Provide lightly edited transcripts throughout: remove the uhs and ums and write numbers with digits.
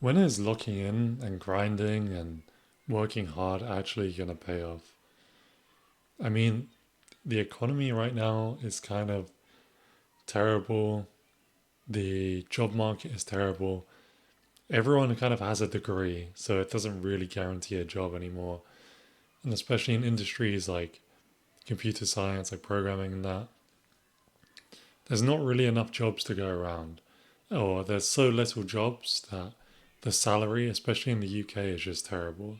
When is locking in and grinding and working hard actually going to pay off? I mean, the economy right now is kind of terrible. The job market is terrible. Everyone kind of has a degree, so it doesn't really guarantee a job anymore. And especially in industries like computer science, like programming and that, there's not really enough jobs to go around. Or there's so little jobs that the salary, especially in the UK, is just terrible.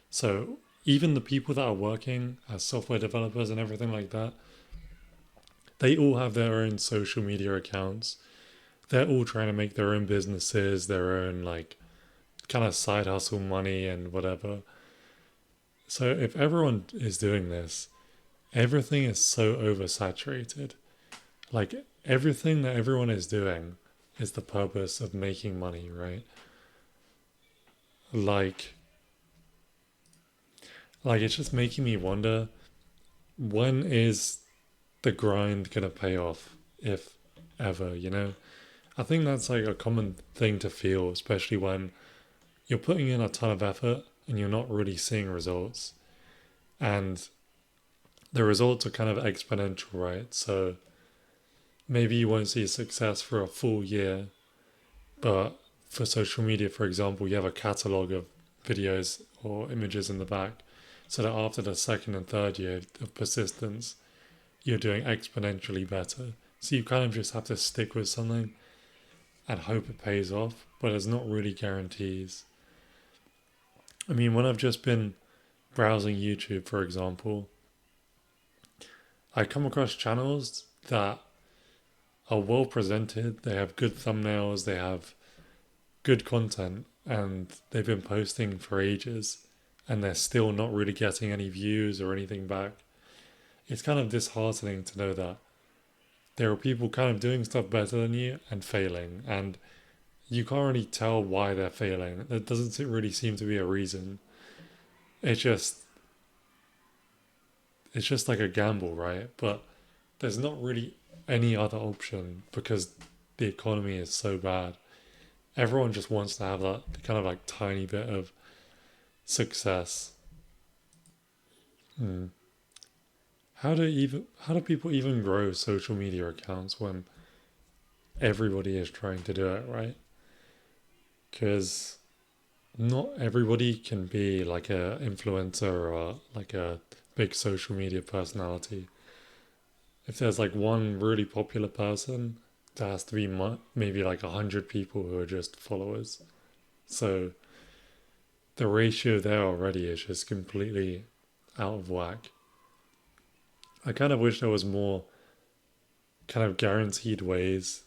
So even the people that are working as software developers and everything like that, they all have their own social media accounts. They're all trying to make their own businesses, their own like kind of side hustle money and whatever. So if everyone is doing this, everything is so oversaturated. Like everything that everyone is doing is the purpose of making money, right? Like like it's just making me wonder, when is the grind gonna pay off, if ever, you know? I think that's like a common thing to feel, especially when you're putting in a ton of effort and you're not really seeing results. And the results are kind of exponential, right? So maybe you won't see success for a full year, but for social media, for example, you have a catalog of videos or images in the back, so that after the second and third year of persistence, you're doing exponentially better. So you kind of just have to stick with something and hope it pays off, but there's not really guarantees. I mean, when I've just been browsing YouTube, for example, I come across channels that are well presented, they have good thumbnails, they have good content, and they've been posting for ages, and they're still not really getting any views or anything back. It's kind of disheartening to know that there are people kind of doing stuff better than you and failing, and you can't really tell why they're failing. There doesn't really seem to be a reason. It's just it's just like a gamble, right? But there's not really any other option because the economy is so bad. Everyone just wants to have that kind of like tiny bit of success. Hmm. How do people even grow social media accounts when everybody is trying to do it, right? Because not everybody can be like a influencer or like a big social media personality. If there's like one really popular person, there has to be maybe like 100 people who are just followers. So the ratio there already is just completely out of whack. I kind of wish there was more kind of guaranteed ways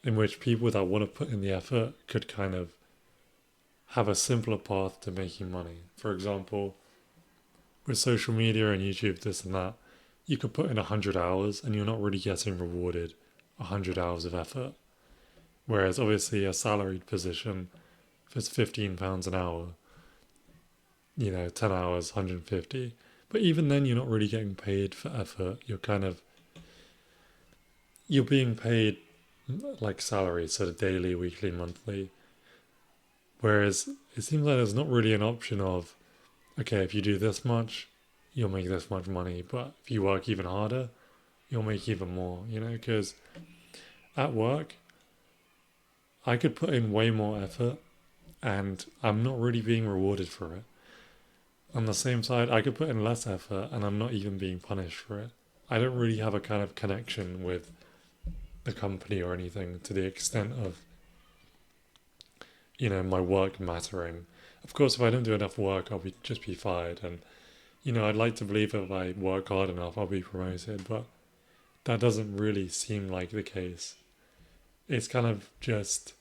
in which people that want to put in the effort could kind of have a simpler path to making money. For example, with social media and YouTube, this and that, you could put in 100 hours and you're not really getting rewarded 100 hours of effort. Whereas obviously a salaried position, if it's £15 an hour, 10 hours, 150. But even then, you're not really getting paid for effort. You're being paid like salary, so the daily, weekly, monthly. Whereas it seems like there's not really an option of, okay, if you do this much, you'll make this much money. But if you work even harder, you'll make even more, because at work, I could put in way more effort and I'm not really being rewarded for it. On the same side, I could put in less effort and I'm not even being punished for it. I don't really have a kind of connection with the company or anything to the extent of, my work mattering. Of course, if I don't do enough work, I'll just be fired. And, I'd like to believe if I work hard enough, I'll be promoted, but that doesn't really seem like the case. It's kind of just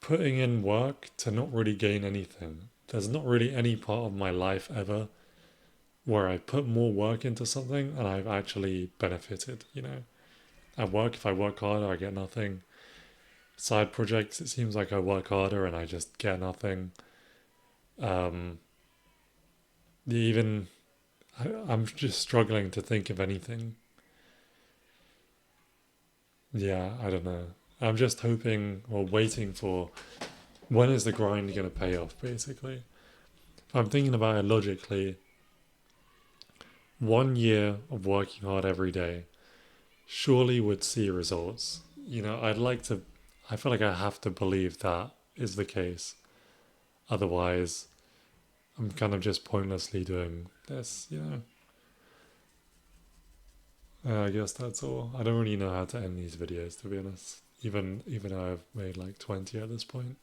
putting in work to not really gain anything. There's not really any part of my life ever where I put more work into something and I've actually benefited. At work, if I work harder, I get nothing. Side projects, it seems like I work harder and I just get nothing. Um, even I'm just struggling to think of anything. Yeah, I don't know. I'm just hoping or waiting for when is the grind going to pay off, basically. If I'm thinking about it logically, 1 year of working hard every day surely would see results. I'd like to, I feel like I have to believe that is the case. Otherwise, I'm kind of just pointlessly doing this. I guess that's all. I don't really know how to end these videos, to be honest. Even though I've made like 20 at this point.